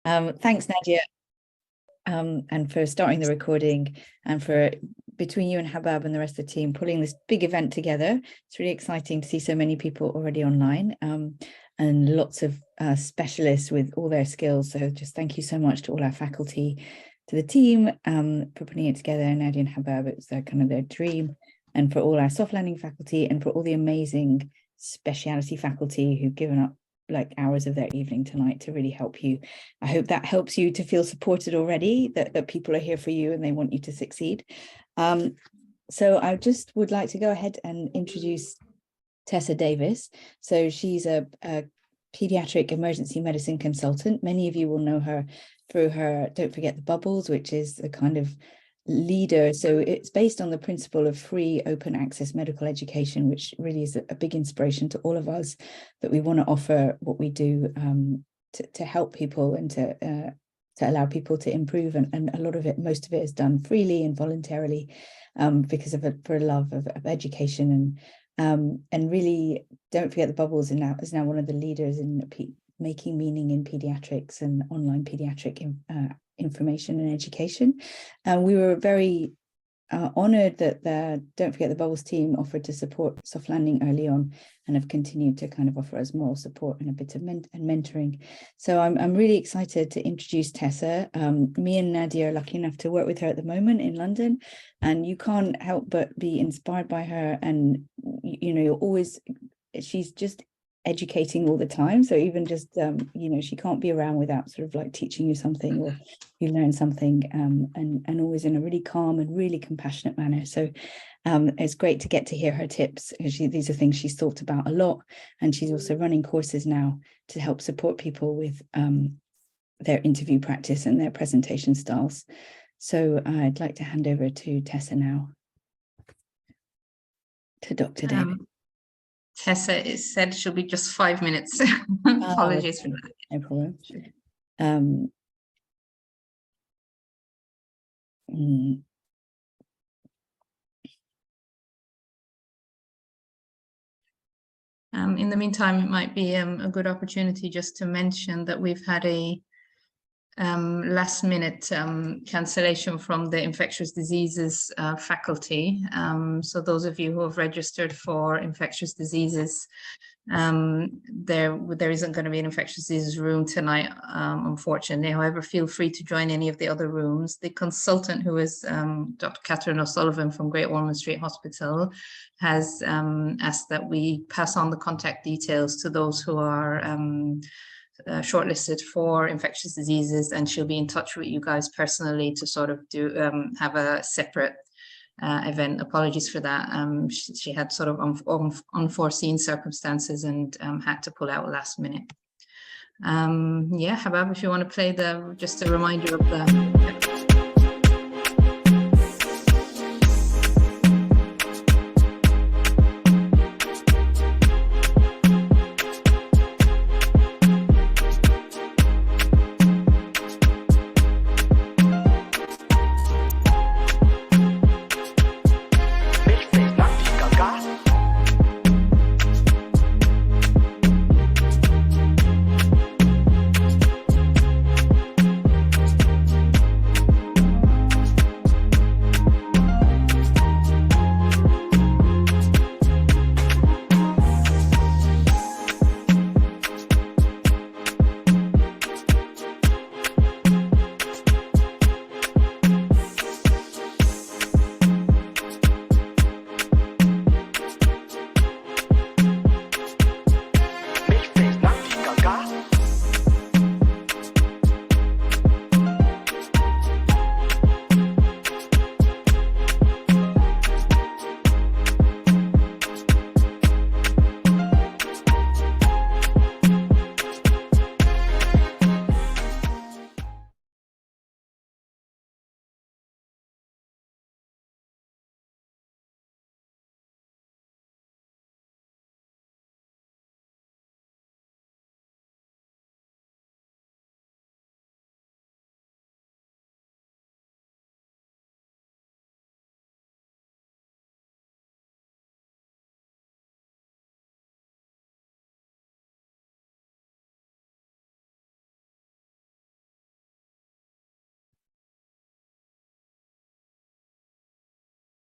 Thanks, Nadia, and for starting the recording, and for between you and Habab and the rest of the team pulling this big event together. It's really exciting to see so many people already online, and lots of specialists with all their skills. So just thank you so much to all our faculty, to the team, for putting it together. Nadia and Habab, it was kind of their dream, and for all our soft landing faculty, and for all the amazing speciality faculty who've given up like hours of their evening tonight to really help you. I hope that helps you to feel supported already, that people are here for you and they want you to succeed. So I just would like to go ahead and introduce Tessa Davis. So she's a pediatric emergency medicine consultant. Many of you will know her through her Don't Forget the Bubbles, which is the kind of leader. So it's based on the principle of free open access medical education, which really is a big inspiration to all of us, that we want to offer what we do to help people and to allow people to improve, and a lot of it, most of it is done freely and voluntarily, because of for a love of education, and really Don't Forget the Bubbles is now one of the leaders in making meaning in pediatrics and online pediatric information and education. And we were very honored that the Don't Forget the Bubbles team offered to support soft landing early on, and have continued to kind of offer us moral support and a bit of mentoring. So I'm really excited to introduce Tessa. Me and Nadia are lucky enough to work with her at the moment in London, and you can't help but be inspired by her. And you know, you're always, she's just educating all the time. So even just, you know, she can't be around without sort of like teaching you something, or you learn something, and always in a really calm and really compassionate manner. So it's great to get to hear her tips. These are things she's thought about a lot, and she's also running courses now to help support people with their interview practice and their presentation styles. So I'd like to hand over to Tessa now, to Dr. Davis. Tessa said she'll be just 5 minutes. Apologies for that. No problem. In the meantime, it might be a good opportunity just to mention that we've had a last-minute cancellation from the infectious diseases faculty. So those of you who have registered for infectious diseases, there isn't going to be an infectious diseases room tonight, unfortunately. However, feel free to join any of the other rooms. The consultant, who is Dr. Catherine O'Sullivan from Great Ormond Street Hospital, has asked that we pass on the contact details to those who are shortlisted for infectious diseases, and she'll be in touch with you guys personally to sort of do have a separate event. Apologies for that. She had sort of unforeseen circumstances and had to pull out last minute. Yeah, Habab, if you want to play just a reminder of the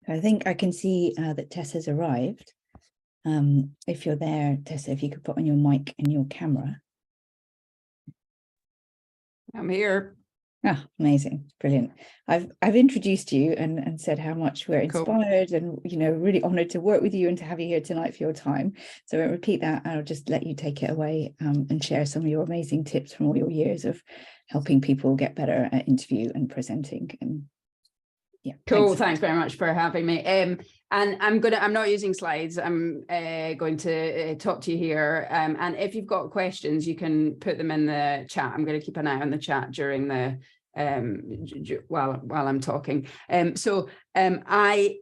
I think I can see that Tessa's arrived. If you're there, Tessa, if you could put on your mic and your camera. I'm here. Ah, amazing, brilliant. I've introduced you and said how much we're inspired and, you know, really honoured to work with you and to have you here tonight for your time. So I'll repeat that. I'll just let you take it away and share some of your amazing tips from all your years of helping people get better at interview and presenting. And yeah, Cool. Thanks very much for having me. And I'm not using slides. I'm going to talk to you here. And if you've got questions, you can put them in the chat. I'm going to keep an eye on the chat during the while I'm talking. I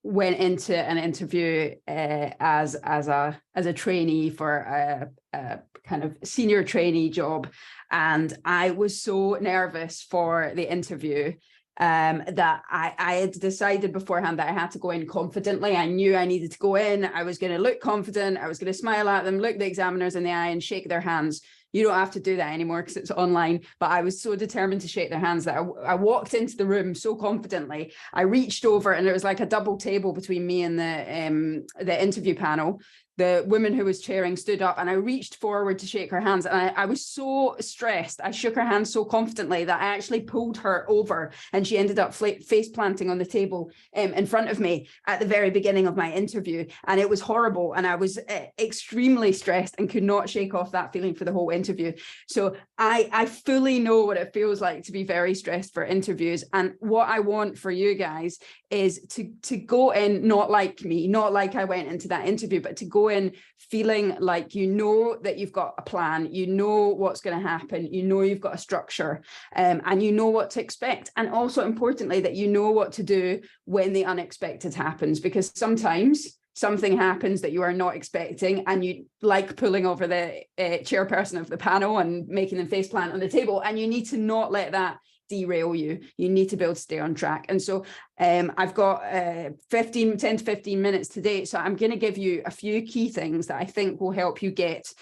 went into an interview as a trainee for a kind of senior trainee job, and I was so nervous for the interview that I had decided beforehand that I had to go in confidently. I knew I needed to go in. I was going to look confident. I was going to smile at them, look the examiners in the eye and shake their hands. You don't have to do that anymore because it's online. But I was so determined to shake their hands that I walked into the room so confidently. I reached over and it was like a double table between me and the interview panel. The woman who was chairing stood up and I reached forward to shake her hands. And I was so stressed. I shook her hand so confidently that I actually pulled her over and she ended up face planting on the table in front of me at the very beginning of my interview. And it was horrible. And I was extremely stressed and could not shake off that feeling for the whole interview. So I fully know what it feels like to be very stressed for interviews. And what I want for you guys is to go in, not like me, not like I went into that interview, but to go in feeling like you know that you've got a plan, you know what's going to happen, you know you've got a structure, and you know what to expect. And also importantly, that you know what to do when the unexpected happens, because sometimes something happens that you are not expecting and you like pulling over the chairperson of the panel and making them face plant on the table, and you need to not let that derail you. You need to be able to stay on track. And so I've got 10 to 15 minutes today. So I'm going to give you a few key things that I think will help you get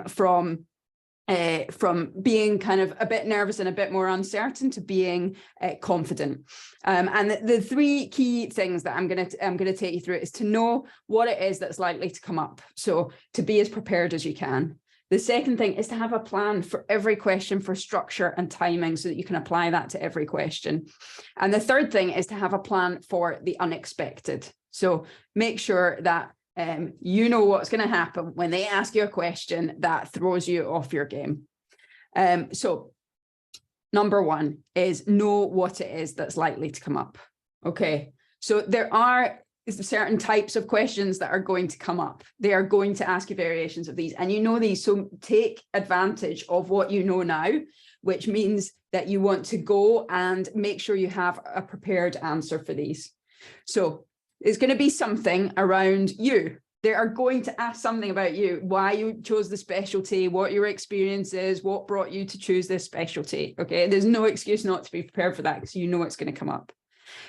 from being kind of a bit nervous and a bit more uncertain to being confident. And the three key things that I'm going to take you through is to know what it is that's likely to come up. So to be as prepared as you can. The second thing is to have a plan for every question, for structure and timing, so that you can apply that to every question. And the third thing is to have a plan for the unexpected. So make sure that you know what's going to happen when they ask you a question that throws you off your game. So number one is know what it is that's likely to come up. Okay, so there are certain types of questions that are going to come up. They are going to ask you variations of these, and you know these, so take advantage of what you know now, which means that you want to go and make sure you have a prepared answer for these. So it's going to be something around you. They are going to ask something about you, why you chose the specialty, what your experience is, what brought you to choose this specialty. Okay, there's no excuse not to be prepared for that because you know it's going to come up.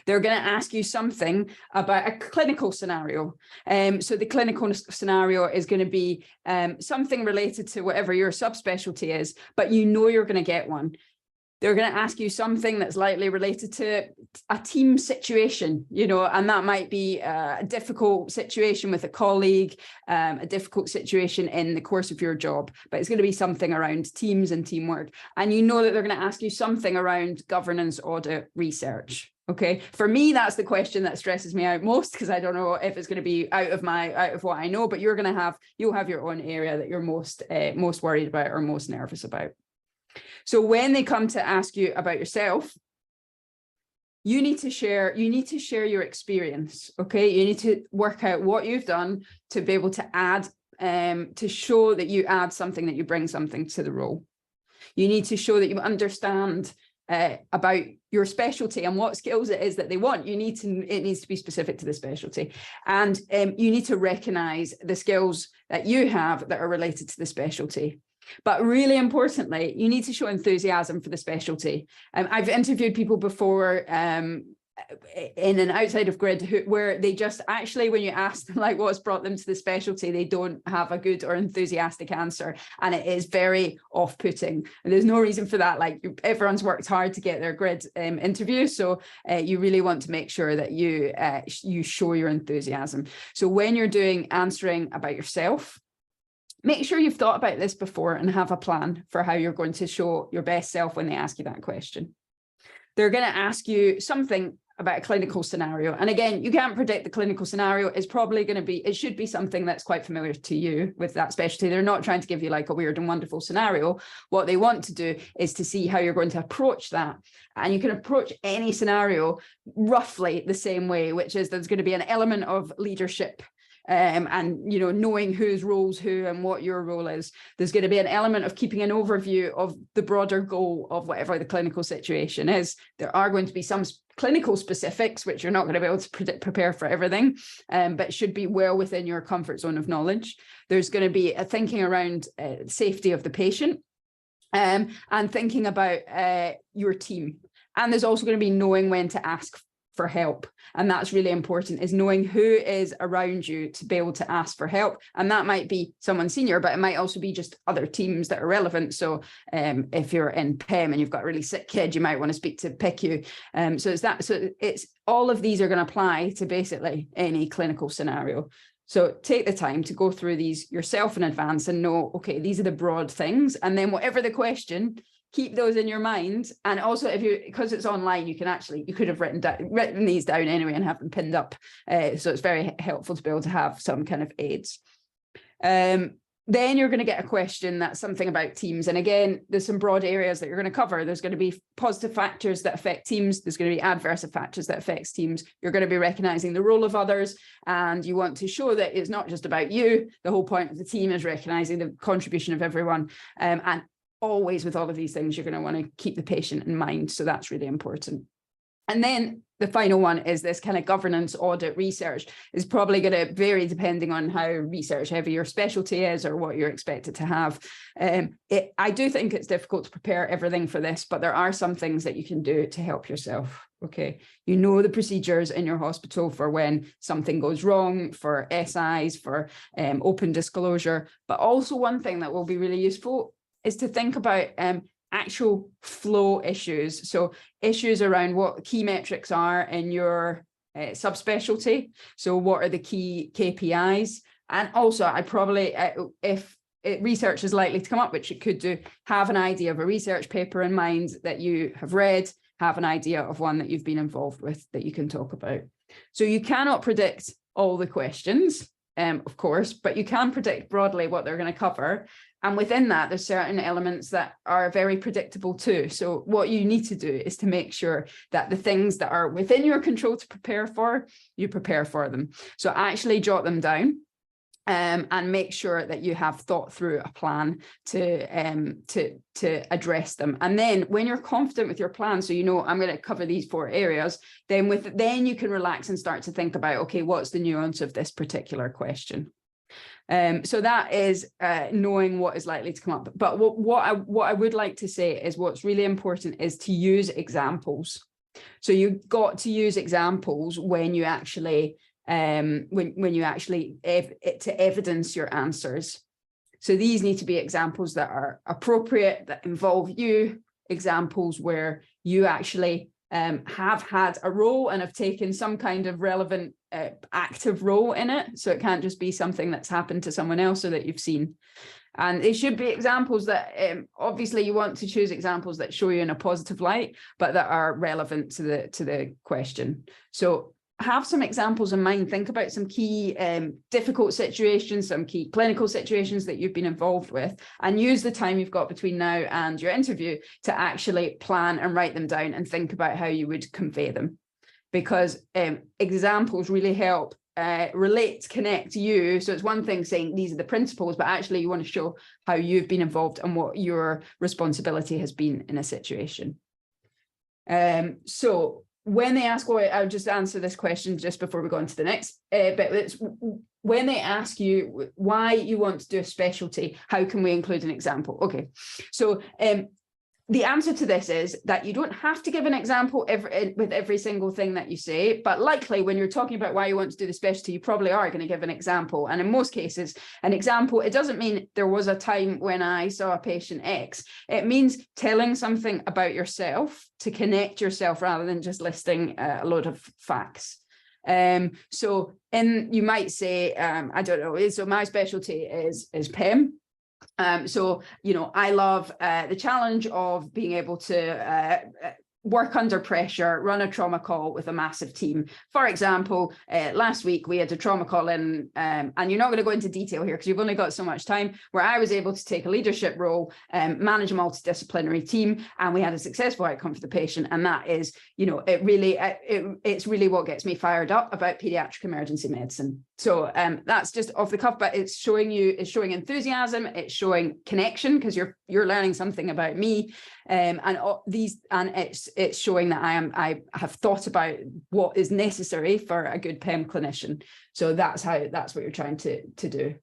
They're going to ask you something about a clinical scenario. So the clinical scenario is going to be something related to whatever your subspecialty is, but you know you're going to get one. They're going to ask you something that's likely related to a team situation, you know, and that might be a difficult situation with a colleague, a difficult situation in the course of your job, but it's going to be something around teams and teamwork. And you know that they're going to ask you something around governance, audit, research. Okay, for me, that's the question that stresses me out most, because I don't know if it's going to be out of what I know, but you'll have your own area that you're most worried about or most nervous about. So when they come to ask you about yourself, you need to share your experience. Okay, you need to work out what you've done to be able to add, to show that you add something, that you bring something to the role. You need to show that you understand about your specialty and what skills it is that they want. It needs to be specific to the specialty, and you need to recognize the skills that you have that are related to the specialty. But really importantly, you need to show enthusiasm for the specialty. I've interviewed people before in and outside of grid where they just actually, when you ask them like what's brought them to the specialty, they don't have a good or enthusiastic answer, and it is very off-putting, and there's no reason for that. Like, everyone's worked hard to get their grid interview, so you really want to make sure that you show your enthusiasm. So when you're answering about yourself, make sure you've thought about this before and have a plan for how you're going to show your best self when they ask you that question. They're going to ask you something about a clinical scenario. And again, you can't predict the clinical scenario. It's probably going to be, it should be something that's quite familiar to you with that specialty. They're not trying to give you like a weird and wonderful scenario. What they want to do is to see how you're going to approach that. And you can approach any scenario roughly the same way, which is there's going to be an element of leadership and, you know, knowing whose roles who and what your role is. There's going to be an element of keeping an overview of the broader goal of whatever the clinical situation is. There are going to be some clinical specifics, which you're not going to be able to prepare for everything, but should be well within your comfort zone of knowledge. There's going to be a thinking around safety of the patient and thinking about your team. And there's also going to be knowing when to ask for help. And that's really important, is knowing who is around you to be able to ask for help. And that might be someone senior, but it might also be just other teams that are relevant. So if you're in PEM and you've got a really sick kid, you might want to speak to PICU. So it's all of these are going to apply to basically any clinical scenario. So take the time to go through these yourself in advance and know, okay, these are the broad things. And then whatever the question, keep those in your mind. And also, because it's online, you could have written these down anyway and have them pinned up. So it's very helpful to be able to have some kind of aids. Then you're going to get a question that's something about teams. And again, there's some broad areas that you're going to cover. There's going to be positive factors that affect teams. There's going to be adverse factors that affect teams. You're going to be recognizing the role of others. And you want to show that it's not just about you. The whole point of the team is recognizing the contribution of everyone. And always with all of these things, you're going to want to keep the patient in mind. So that's really important. And then the final one is this kind of governance, audit, research is probably going to vary depending on how research heavy your specialty is or what you're expected to have. I do think it's difficult to prepare everything for this, but there are some things that you can do to help yourself. Okay, you know the procedures in your hospital for when something goes wrong, for SIs, for open disclosure. But also one thing that will be really useful is to think about actual flow issues. So issues around what key metrics are in your subspecialty. So what are the key KPIs? And also I probably, if research is likely to come up, which it could do, have an idea of a research paper in mind that you have read, have an idea of one that you've been involved with that you can talk about. So you cannot predict all the questions, of course, but you can predict broadly what they're going to cover. And within that, there's certain elements that are very predictable too. So what you need to do is to make sure that the things that are within your control to prepare for, you prepare for them. So actually jot them down and make sure that you have thought through a plan to address them. And then when you're confident with your plan, so you know I'm going to cover these 4 areas, then you can relax and start to think about, okay, what's the nuance of this particular question? So that is knowing what is likely to come up. But what I would like to say is what's really important is to use examples. So you've got to use examples when you actually to evidence your answers. So these need to be examples that are appropriate, that involve you, examples where you actually have had a role and have taken some kind of relevant active role in it. So it can't just be something that's happened to someone else or that you've seen. And it should be examples that obviously you want to choose examples that show you in a positive light, but that are relevant to the question. So have some examples in mind. Think about some key difficult situations, some key clinical situations that you've been involved with, and use the time you've got between now and your interview to actually plan and write them down and think about how you would convey them. Because examples really help relate, connect you. So it's one thing saying these are the principles, but actually you want to show how you've been involved and what your responsibility has been in a situation. So when they ask, I'll just answer this question just before we go on to the next bit. It's when they ask you why you want to do a specialty, how can we include an example? Okay, so the answer to this is that you don't have to give an example with every single thing that you say, but likely when you're talking about why you want to do the specialty, you probably are going to give an example. And in most cases, an example, it doesn't mean there was a time when I saw a patient X. It means telling something about yourself to connect yourself rather than just listing a load of facts. So you might say, I don't know, so my specialty is PEM. So, you know, I love the challenge of being able to work under pressure, run a trauma call with a massive team. For example, last week we had a trauma call in, and you're not going to go into detail here because you've only got so much time, where I was able to take a leadership role, manage a multidisciplinary team, and we had a successful outcome for the patient. And that is, you know, it's really what gets me fired up about pediatric emergency medicine. So that's just off the cuff, but it's showing enthusiasm, it's showing connection because you're learning something about me, and it's showing that I have thought about what is necessary for a good PEM clinician. So that's what you're trying to do.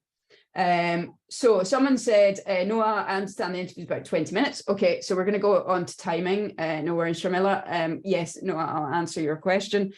So someone said, Noah, I understand the interview is about 20 minutes. Okay, so we're going to go on to timing. Noah and Sharmila. Yes, Noah, I'll answer your question.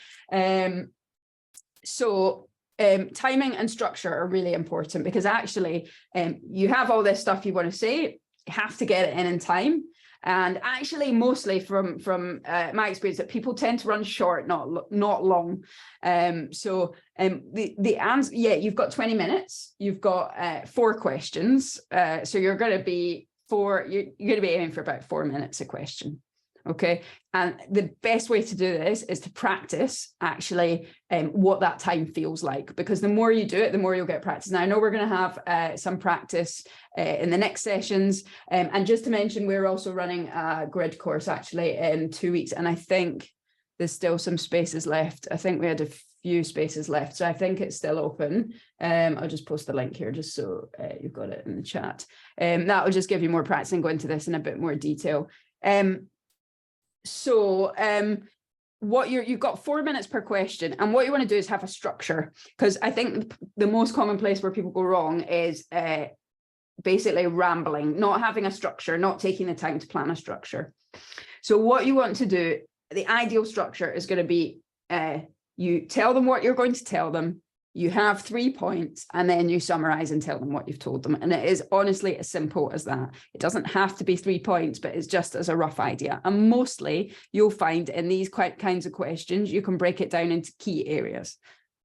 Timing and structure are really important because actually you have all this stuff you want to say, you have to get it in time. And actually, mostly from my experience, that people tend to run short, not long. The answer, yeah, you've got 20 minutes. You've got 4 questions. So you're going to be aiming for about 4 minutes a question. Okay, and the best way to do this is to practice actually what that time feels like, because the more you do it, the more you'll get practice. Now, I know we're going to have some practice in the next sessions, and just to mention, we're also running a grid course actually in 2 weeks, and I think there's still some spaces left. I think we had a few spaces left, so I think it's still open. I'll just post the link here just so you've got it in the chat. That will just give you more practice and go into this in a bit more detail. You've got 4 minutes per question, and what you want to do is have a structure, because I think the most common place where people go wrong is basically rambling, not having a structure, not taking the time to plan a structure. So what you want to do, the ideal structure is going to be you tell them what you're going to tell them, you have 3 points, and then you summarize and tell them what you've told them. And it is honestly as simple as that. It doesn't have to be 3 points, but it's just as a rough idea. And mostly you'll find in these kinds of questions, you can break it down into key areas.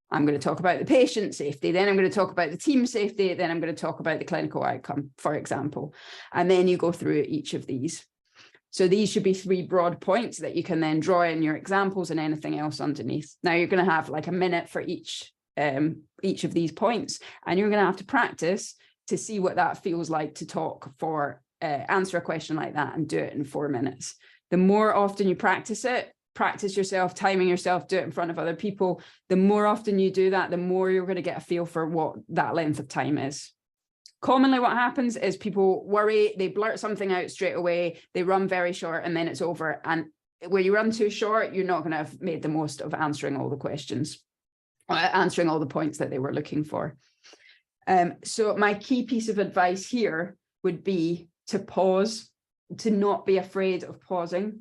I'm going to talk about the patient safety, then I'm going to talk about the team safety, then I'm going to talk about the clinical outcome, for example. And then you go through each of these. So these should be 3 broad points that you can then draw in your examples and anything else underneath. Now you're going to have like a minute for each of these points, and you're going to have to practice to see what that feels like to answer a question like that and do it in 4 minutes. The more often you practice yourself, timing yourself, do it in front of other people, the more often you do that, the more you're going to get a feel for what that length of time is. Commonly what happens is people worry, they blurt something out straight away, they run very short, and then it's over. And where you run too short, you're not going to have made the most of answering all the questions, answering all the points that they were looking for. So my key piece of advice here would be to pause, to not be afraid of pausing.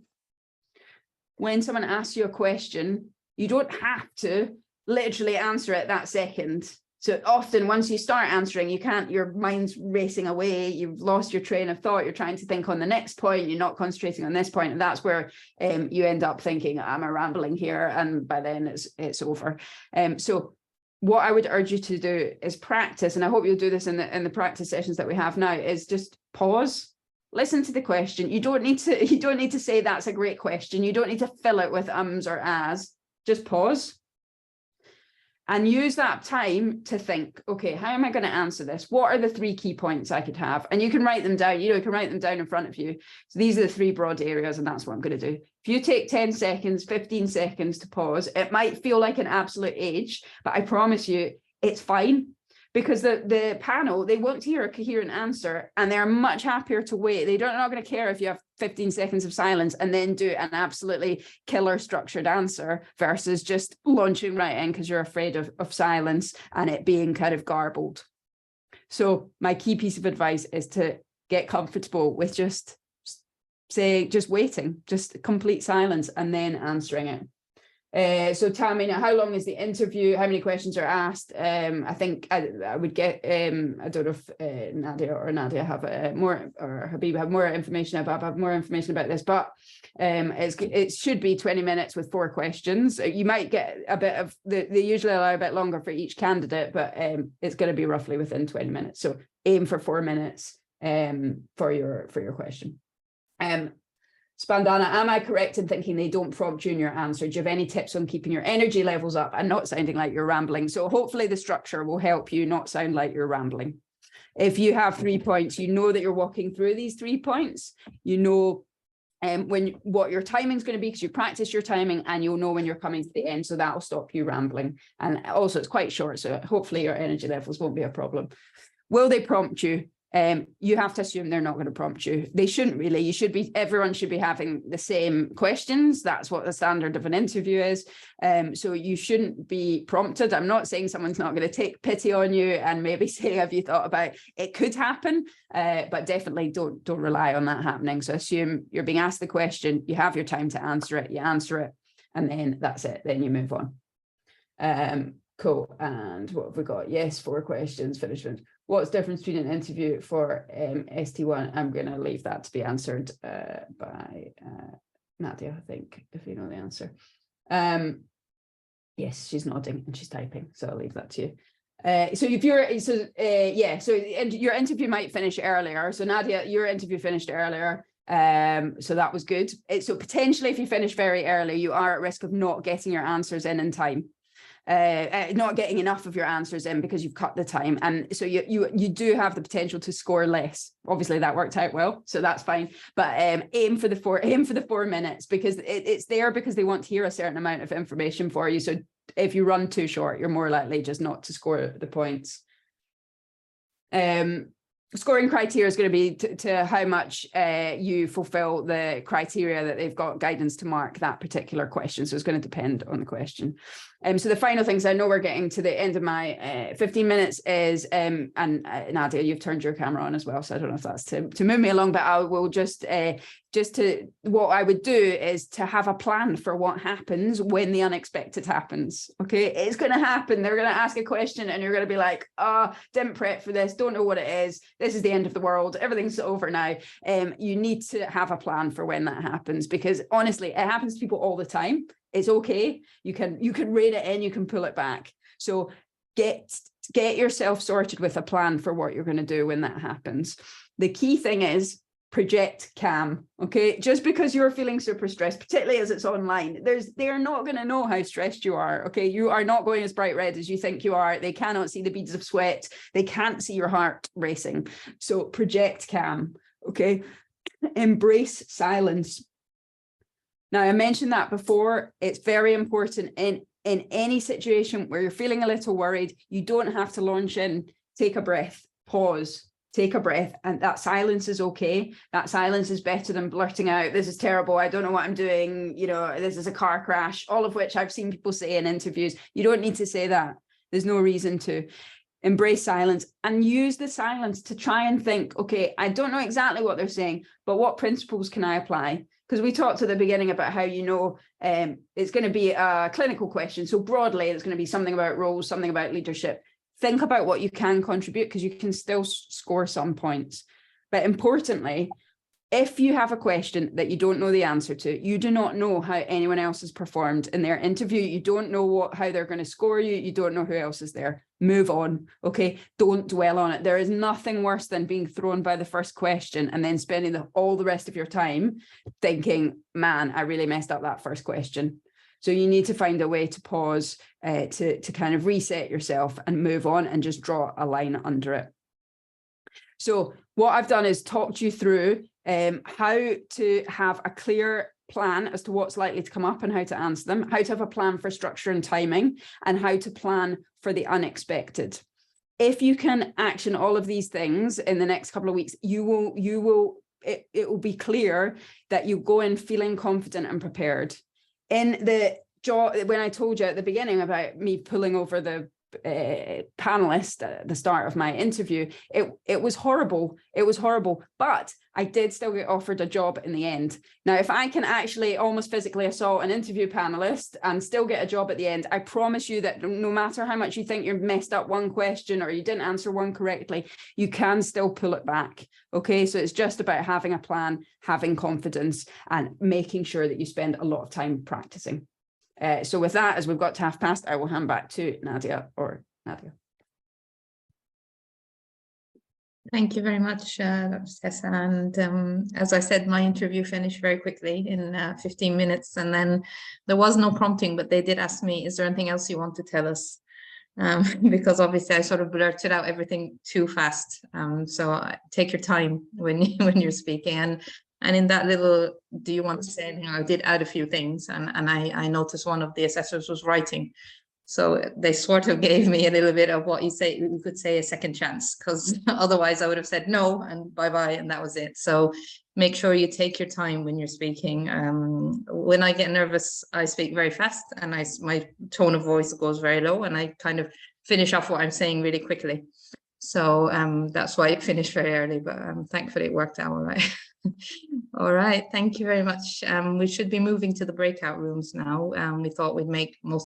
When someone asks you a question, you don't have to literally answer it that second. So often once you start answering, your mind's racing away, you've lost your train of thought, you're trying to think on the next point, you're not concentrating on this point, and that's where you end up thinking, I'm a rambling here, and by then it's over. So what I would urge you to do is practice, and I hope you'll do this in the practice sessions that we have now, is just pause, listen to the question. You don't need to say that's a great question. You don't need to fill it with ums or ahs. Just pause. And use that time to think, okay, how am I going to answer this? What are the 3 key points I could have? And you can write them down, you can write them down in front of you. So these are the 3 broad areas, and that's what I'm going to do. If you take 10 seconds, 15 seconds to pause, it might feel like an absolute age, but I promise you it's fine, because the panel, they want to hear a coherent answer, and they're much happier to wait. They're not going to care if you have 15 seconds of silence and then do an absolutely killer structured answer versus just launching right in because you're afraid of silence and it being kind of garbled. So my key piece of advice is to get comfortable with just just waiting, just complete silence, and then answering it. So Tammy, now how long is the interview? How many questions are asked? I think I would get, I don't know if Nadia have more, or Habib have more information about, this, but it should be 20 minutes with 4 questions. You might get a bit of, they usually allow a bit longer for each candidate, but it's going to be roughly within 20 minutes. So aim for 4 minutes for your question. Spandana, am I correct in thinking they don't prompt you in your answer? Do you have any tips on keeping your energy levels up and not sounding like you're rambling? So hopefully the structure will help you not sound like you're rambling. If you have 3 points, you know that you're walking through these 3 points. You know what your timing is going to be, because you practice your timing, and you'll know when you're coming to the end. So that will stop you rambling. And also it's quite short, so hopefully your energy levels won't be a problem. Will they prompt you? You have to assume they're not going to prompt you. They shouldn't really. Everyone should be having the same questions. That's what the standard of an interview is. So you shouldn't be prompted. I'm not saying someone's not going to take pity on you and maybe say, have you thought about it? Could happen, but definitely don't rely on that happening. So assume you're being asked the question, you have your time to answer it, you answer it, and then that's it. Then you move on. Cool. And what have we got? Yes, 4 questions, finished. What's the difference between an interview for ST1? I'm going to leave that to be answered by Nadia, I think, if you know the answer. Yes, she's nodding and she's typing, so I'll leave that to you. So your interview might finish earlier. So Nadia, your interview finished earlier. So that was good. So potentially, if you finish very early, you are at risk of not getting your answers in time. Not getting enough of your answers in because you've cut the time, and so you do have the potential to score less. Obviously that worked out well, so that's fine, but aim for the 4 minutes, because it's there because they want to hear a certain amount of information for you. So if you run too short, you're more likely just not to score the points. Scoring criteria is going to be to how much you fulfill the criteria that they've got guidance to mark that particular question. So it's going to depend on the question. So the final things, I know we're getting to the end of my 15 minutes, is, and Nadia, you've turned your camera on as well, so I don't know if that's to move me along, but I will what I would do is to have a plan for what happens when the unexpected happens. Okay, it's going to happen. They're going to ask a question and you're going to be like, didn't prep for this, don't know what it is, this is the end of the world, everything's over now. You need to have a plan for when that happens, because honestly, it happens to people all the time. It's okay. You can rein it in, you can pull it back. So get yourself sorted with a plan for what you're going to do when that happens. The key thing is project calm. Okay, just because you're feeling super stressed, particularly as it's online, they're not going to know how stressed you are. Okay, you are not going as bright red as you think you are. They cannot see the beads of sweat. They can't see your heart racing. So project calm. Okay, embrace silence. Now, I mentioned that before. It's very important in any situation where you're feeling a little worried. You don't have to launch in. Take a breath, pause, take a breath, and that silence is okay. That silence is better than blurting out, this is terrible, I don't know what I'm doing, this is a car crash, all of which I've seen people say in interviews. You don't need to say that. There's no reason to. Embrace silence and use the silence to try and think, okay, I don't know exactly what they're saying, but what principles can I apply? Because we talked at the beginning about how, it's going to be a clinical question. So broadly, it's going to be something about roles, something about leadership. Think about what you can contribute, because you can still score some points. But importantly, if you have a question that you don't know the answer to, you do not know how anyone else has performed in their interview. You don't know how they're going to score you. You don't know who else is there. Move on. Okay. Don't dwell on it. There is nothing worse than being thrown by the first question and then spending all the rest of your time thinking, man, I really messed up that first question. So you need to find a way to pause, to kind of reset yourself and move on and just draw a line under it. So what I've done is talked you through how to have a clear plan as to what's likely to come up and how to answer them, how to have a plan for structure and timing, and how to plan for the unexpected. If you can action all of these things in the next couple of weeks, it will be clear that you go in feeling confident and prepared. In the job, when I told you at the beginning about me pulling over the panelist at the start of my interview, it was horrible. It was horrible, but I did still get offered a job in the end. Now, if I can actually almost physically assault an interview panelist and still get a job at the end, I promise you that no matter how much you think you messed up one question or you didn't answer one correctly, you can still pull it back. Okay, so it's just about having a plan, having confidence, and making sure that you spend a lot of time practicing. So with that, as we've got to past, I will hand back to Nadia or Nadia. Thank you very much, Dr. Tessa. And as I said, my interview finished very quickly in 15 minutes. And then there was no prompting, but they did ask me, is there anything else you want to tell us? Because obviously I sort of blurted out everything too fast. So take your time when you're speaking. And in that little, do you want to say anything? I did add a few things, and I noticed one of the assessors was writing. So they sort of gave me a little bit of what you could say a second chance, because otherwise I would have said no and bye-bye, and that was it. So make sure you take your time when you're speaking. When I get nervous, I speak very fast, and my tone of voice goes very low, and I kind of finish off what I'm saying really quickly. So that's why it finished very early, but thankfully it worked out all right. All right, thank you very much. We should be moving to the breakout rooms now. We thought we'd make most